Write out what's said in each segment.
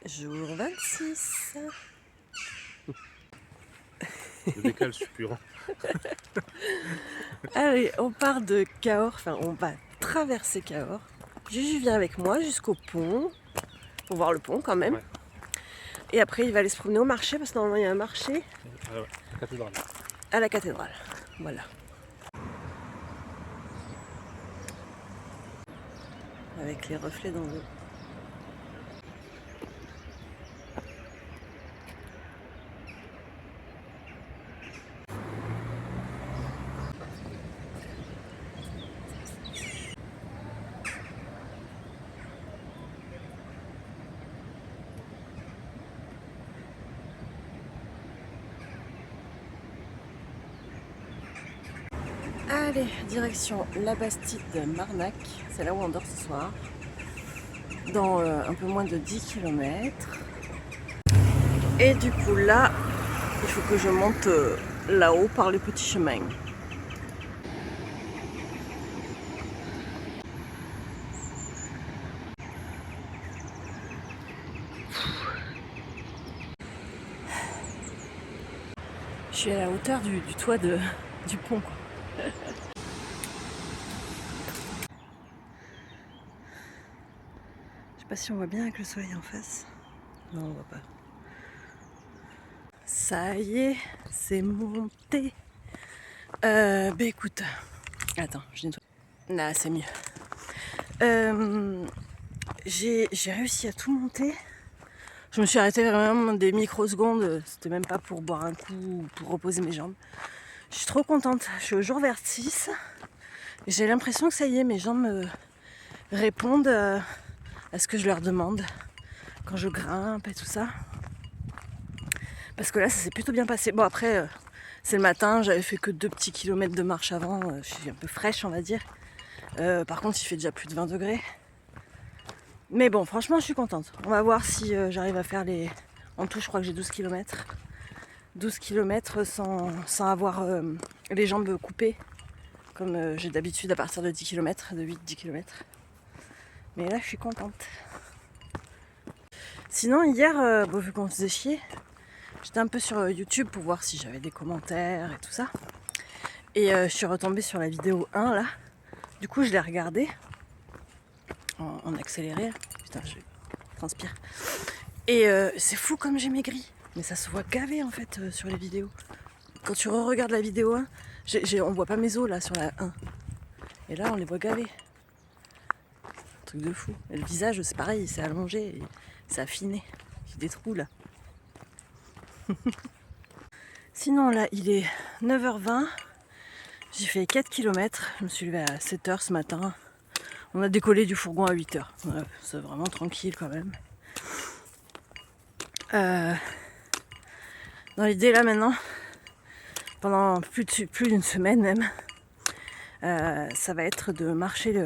Jour 26. Le décalage suffira. Allez, on part de Cahors, enfin on va traverser Cahors. Juju vient avec moi jusqu'au pont, pour voir le pont quand même. Ouais. Et après il va aller se promener au marché, parce que normalement il y a un marché Ouais, la cathédrale. à la cathédrale. Voilà. Avec les reflets dans l'eau. Allez, direction la Bastide de Marnac, c'est là où on dort ce soir, dans un peu moins de 10 km. Et du coup là, il faut que je monte là-haut par les petits chemins. Je suis à la hauteur du toit du pont, quoi. Je sais pas si on voit bien avec le soleil en face. Non, on voit pas. Ça y est, c'est monté. Bah écoute, attends, je nettoie. Là, c'est mieux. J'ai réussi à tout monter. Je me suis arrêtée vraiment des microsecondes. C'était même pas pour boire un coup ou pour reposer mes jambes. Je suis trop contente. Je suis au jour 26. J'ai l'impression que ça y est, mes jambes me répondent à ce que je leur demande quand je grimpe et tout ça. Parce que là, ça s'est plutôt bien passé. Bon, après, c'est le matin, j'avais fait que 2 petits kilomètres de marche avant. Je suis un peu fraîche, on va dire. Par contre, il fait déjà plus de 20 degrés. Mais bon, franchement, je suis contente. On va voir si j'arrive à faire les... En tout, je crois que j'ai 12 km. 12 km sans avoir les jambes coupées, comme j'ai d'habitude à partir de 10 km, de 8-10 km. Mais là, je suis contente. Sinon, hier, vu qu'on faisait chier, j'étais un peu sur YouTube pour voir si j'avais des commentaires et tout ça. Et je suis retombée sur la vidéo 1 là. Du coup, je l'ai regardée en accéléré. Putain, je transpire. Et c'est fou comme j'ai maigri. Mais ça se voit gavé en fait sur les vidéos. Quand tu re-regardes la vidéo 1, on voit pas mes os là sur la 1. Et là, on les voit gavés. Truc de fou. Et le visage, c'est pareil, c'est allongé, c'est affiné. J'ai des trous là. Sinon là, il est 9h20. J'ai fait 4 km. Je me suis levée à 7h ce matin. On a décollé du fourgon à 8h. Voilà, c'est vraiment tranquille quand même. Dans l'idée là maintenant, pendant plus d'une semaine même, ça va être de marcher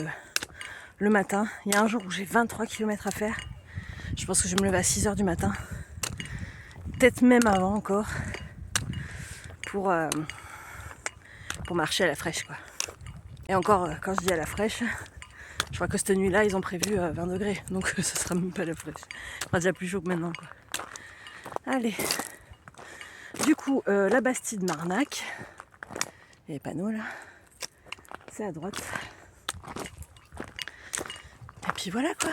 le matin. Il y a un jour où j'ai 23 km à faire. Je pense que je vais me lever à 6h du matin. Peut-être même avant encore. Pour marcher à la fraîche quoi. Et encore, quand je dis à la fraîche, je crois que cette nuit-là, ils ont prévu 20 degrés. Donc ça sera même pas la fraîche. Il sera déjà plus chaud que maintenant quoi. Allez. Du coup, la Bastide Marnac. Il y a les panneaux là. C'est à droite. Et puis voilà quoi.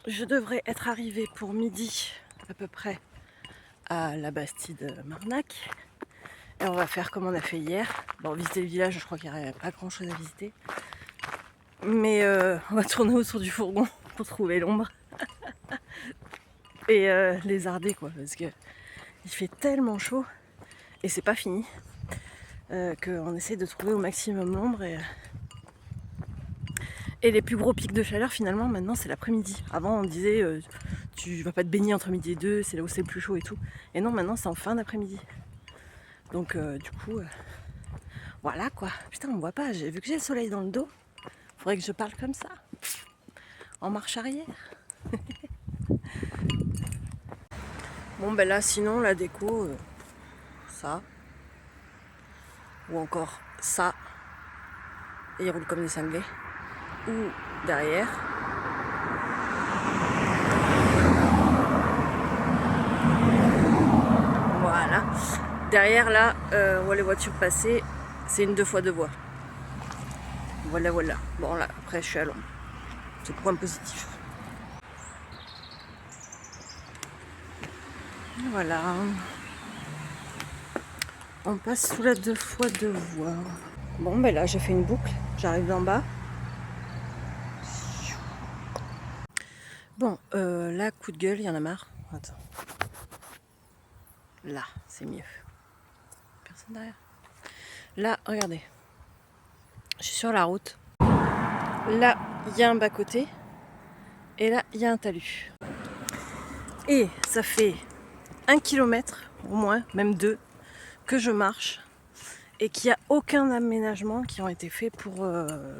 Je devrais être arrivée pour midi à peu près à la Bastide Marnac. Et on va faire comme on a fait hier. Bon, visiter le village, je crois qu'il n'y a pas grand chose à visiter. Mais on va tourner autour du fourgon pour trouver l'ombre. Et lézarder quoi, parce que il fait tellement chaud et c'est pas fini qu'on essaie de trouver au maximum l'ombre. Et les plus gros pics de chaleur finalement maintenant c'est l'après-midi. Avant on disait tu vas pas te baigner entre midi et 2, c'est là où c'est le plus chaud et tout. Et non, maintenant c'est en fin d'après-midi. Donc du coup, voilà quoi. Putain, on voit pas, vu que j'ai le soleil dans le dos, faudrait que je parle comme ça, en marche arrière. Bon ben là sinon la déco, ça, ou encore ça, et ils roulent comme des cinglés, ou derrière. derrière là, on voit les voitures passer, c'est une 2x2 voies. Voilà, voilà. Bon là, après je suis à l'ombre. C'est le point positif. Voilà. On passe sous la 2x2 voie. Bon ben là j'ai fait une boucle, j'arrive d'en bas. Bon, là coup de gueule, il y en a marre. Attends. Là, c'est mieux. Personne derrière. Là, regardez. Je suis sur la route. Là, il y a un bas-côté. Et là, il y a un talus. Et ça fait 1 kilomètre, au moins, même 2, que je marche. Et qu'il n'y a aucun aménagement qui ont été faits pour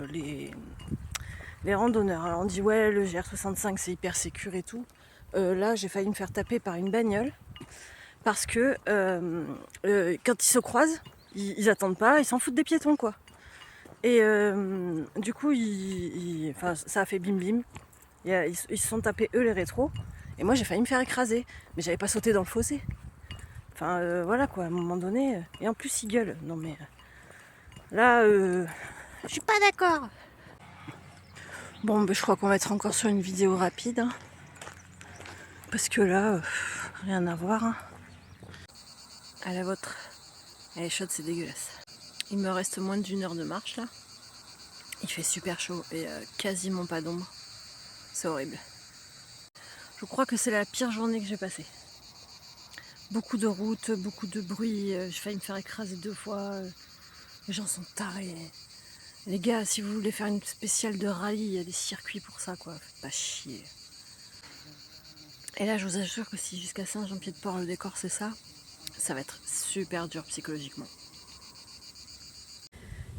les randonneurs. Alors on dit ouais, le GR65 c'est hyper sécure et tout. Là, j'ai failli me faire taper par une bagnole. Parce que quand ils se croisent, ils attendent pas, ils s'en foutent des piétons quoi. Et du coup, enfin, ça a fait bim bim. Ils se sont tapés eux les rétros. Et moi j'ai failli me faire écraser. Mais j'avais pas sauté dans le fossé. Enfin voilà quoi, à un moment donné. Et en plus ils gueulent. Non mais là, je suis pas d'accord. Bon, ben, je crois qu'on va être encore sur une vidéo rapide. Hein, parce que là, rien à voir. Hein. À la vôtre. Elle est chaude, c'est dégueulasse. Il me reste moins d'une heure de marche là. Il fait super chaud et quasiment pas d'ombre. C'est horrible. Je crois que c'est la pire journée que j'ai passée. Beaucoup de routes, beaucoup de bruit. J'ai failli me faire écraser 2 fois. Les gens sont tarés. Les gars, si vous voulez faire une spéciale de rallye, il y a des circuits pour ça quoi. Faites pas chier. Et là, je vous assure que si jusqu'à Saint-Jean-Pied-de-Port le décor c'est ça, ça va être super dur psychologiquement.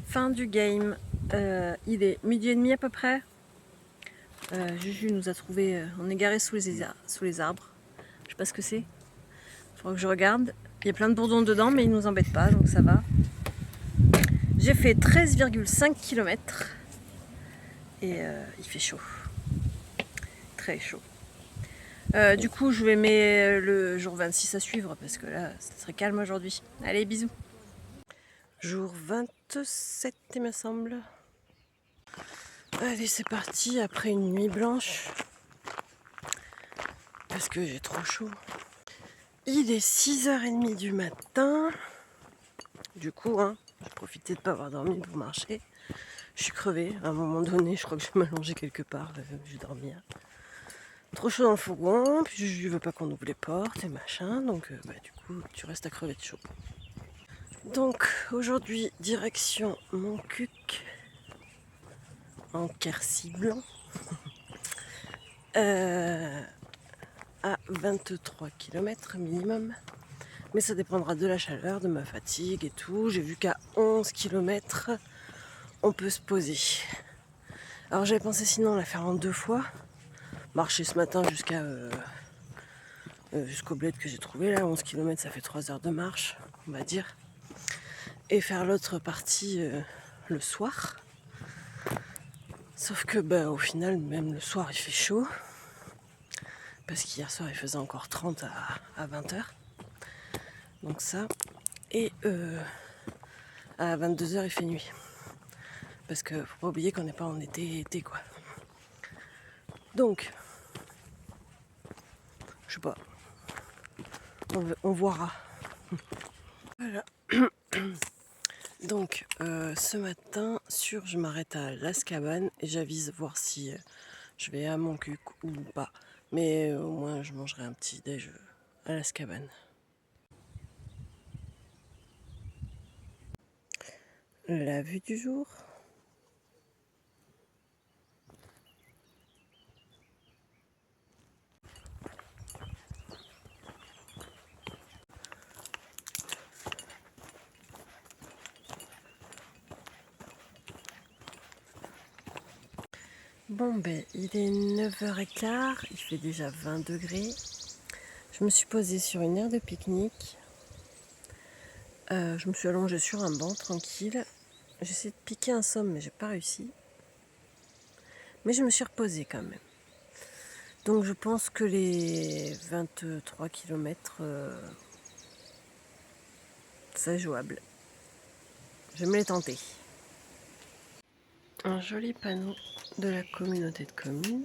Fin du game. Il est 12h30 à peu près. Juju nous a trouvé. On est garé sous les arbres. Je sais pas ce que c'est. Il faudra que je regarde. Il y a plein de bourdons dedans, mais ils nous embêtent pas, donc ça va. J'ai fait 13,5 km. Et il fait chaud. Très chaud. Du coup, je vais mettre le jour 26 à suivre parce que là, c'est très calme aujourd'hui. Allez, bisous. Jour 27, il me semble. Allez, c'est parti après une nuit blanche. Parce que j'ai trop chaud. Il est 6h30 du matin. Du coup, hein, j'ai profité de ne pas avoir dormi pour marcher. Je suis crevée. À un moment donné, je crois que je vais m'allonger quelque part. Je vais dormir. Trop chaud dans le fourgon. Puis je veux pas qu'on ouvre les portes et machin. Donc, du coup, tu restes à crever de chaud. Donc, aujourd'hui, direction Montcuq. En Quercy blanc. À 23 km minimum. Mais ça dépendra de la chaleur, de ma fatigue et tout. J'ai vu qu'à 11 km, on peut se poser. Alors j'avais pensé sinon la faire en 2 fois. Marcher ce matin jusqu'au bled que j'ai trouvé. Là, 11 km, ça fait 3 heures de marche, on va dire. Et faire l'autre partie le soir. Sauf que au final, même le soir, il fait chaud. Parce qu'hier soir, il faisait encore 30 à 20h. Donc ça. Et à 22h, il fait nuit. Parce que faut pas oublier qu'on n'est pas en été quoi. Donc, je sais pas. On verra. Voilà. Donc, ce matin, je m'arrête à Las Cabanes et j'avise voir si je vais à Montcuq ou pas. Mais au moins, je mangerai un petit déj à Las Cabanes. La vue du jour. Bon il est 9h15, il fait déjà 20 degrés. Je me suis posée sur une aire de pique-nique. Je me suis allongée sur un banc tranquille. J'ai essayé de piquer un somme mais j'ai pas réussi. Mais je me suis reposée quand même. Donc je pense que les 23 km c'est jouable. Je vais me les tenter. Un joli panneau de la communauté de communes.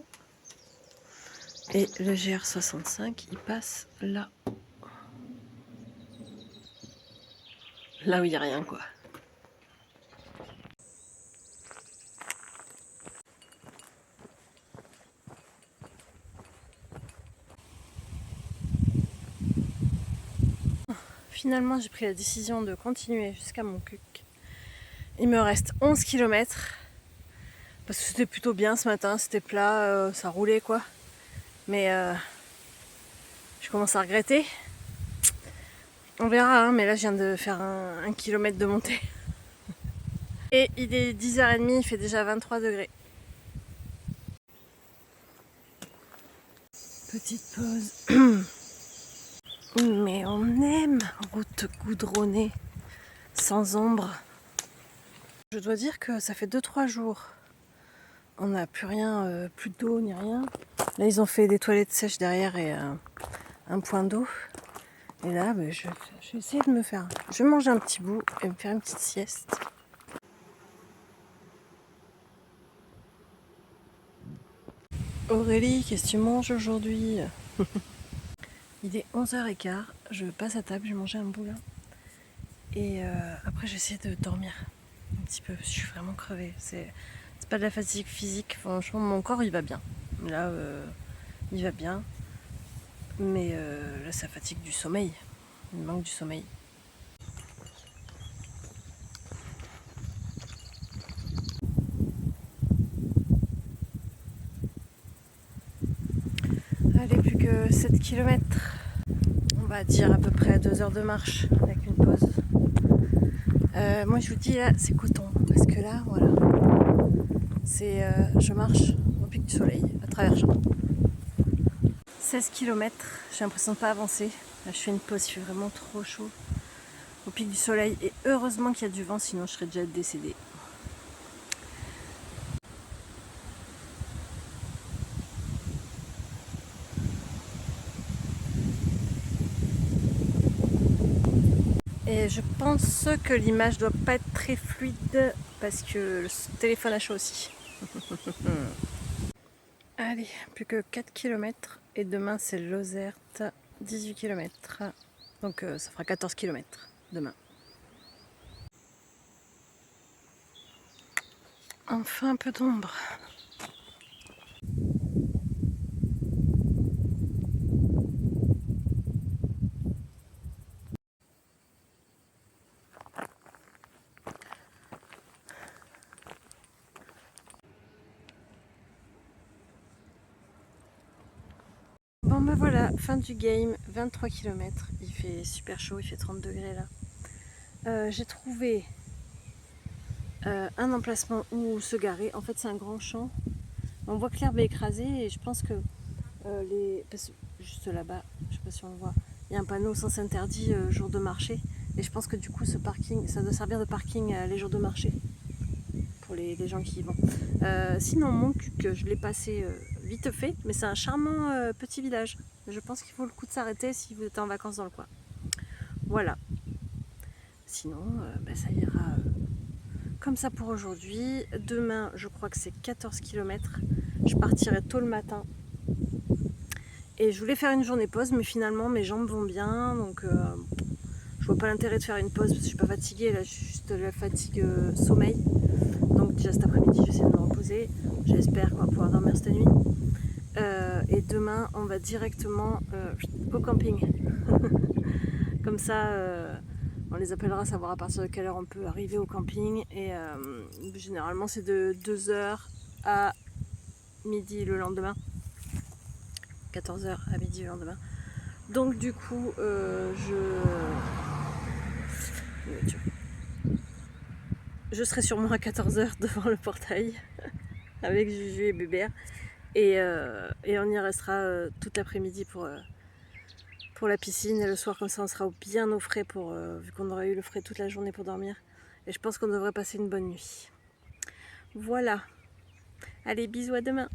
Et le GR65, il passe là. Là où il n'y a rien, quoi. Finalement, j'ai pris la décision de continuer jusqu'à Montcuq. Il me reste 11 km. Parce que c'était plutôt bien ce matin, c'était plat, ça roulait quoi. Mais je commence à regretter. On verra, hein, mais là je viens de faire un kilomètre de montée. Et il est 10h30, il fait déjà 23 degrés. Petite pause. Mais on aime route goudronnée, sans ombre. Je dois dire que ça fait 2-3 jours. On n'a plus rien, plus d'eau ni rien. Là ils ont fait des toilettes sèches derrière et un point d'eau. Et là, je vais essayer de me faire... Je vais manger un petit bout et me faire une petite sieste. Aurélie, qu'est-ce que tu manges aujourd'hui? Il est 11h15, je passe à table, j'ai mangé un bout là. Et après j'essaie de dormir un petit peu, je suis vraiment crevée. C'est pas de la fatigue physique, franchement mon corps il va bien. Là, il va bien. Mais là, ça fatigue du sommeil. Il me manque du sommeil. Allez, plus que 7 km. On va dire à peu près 2 heures de marche avec une pause. Moi je vous dis là, c'est coton. Parce que là, voilà. C'est, je marche au pic du soleil, à travers champs. 16 km, j'ai l'impression de pas avancer. Là, je fais une pause, il fait vraiment trop chaud. Au pic du soleil. Et heureusement qu'il y a du vent, sinon je serais déjà décédée. Et je pense que l'image doit pas être très fluide parce que le téléphone a chaud aussi. Allez, plus que 4 km et demain c'est Lozerte, 18 km. Donc ça fera 14 km demain. Enfin un peu d'ombre. Bon ben voilà, fin du game, 23 km, il fait super chaud, il fait 30 degrés là. J'ai trouvé un emplacement où se garer, en fait c'est un grand champ. On voit que l'herbe est écrasée et je pense que juste là-bas, je sais pas si on le voit, il y a un panneau sens interdit jour de marché. Et je pense que du coup ce parking, ça doit servir de parking les jours de marché. Pour les gens qui y vont. Sinon Montcuq, je l'ai passé vite fait, mais c'est un charmant petit village. Je pense qu'il vaut le coup de s'arrêter si vous êtes en vacances dans le coin. Voilà. Sinon, ça ira comme ça pour aujourd'hui. Demain, je crois que c'est 14 km. Je partirai tôt le matin. Et je voulais faire une journée pause, mais finalement mes jambes vont bien, donc je vois pas l'intérêt de faire une pause parce que je suis pas fatiguée, là, juste la fatigue sommeil. Donc déjà cet après-midi, je vais essayer de me reposer. J'espère qu'on va pouvoir dormir cette nuit. Et demain, on va directement au camping. Comme ça, on les appellera, savoir à partir de quelle heure on peut arriver au camping. Et généralement, c'est de 2h à midi le lendemain. 14h à midi le lendemain. Donc du coup, je serai sûrement à 14h devant le portail avec Juju et Bébert. Et on y restera toute l'après-midi pour la piscine. Et le soir, comme ça, on sera bien au frais vu qu'on aura eu le frais toute la journée pour dormir. Et je pense qu'on devrait passer une bonne nuit. Voilà. Allez, bisous, à demain.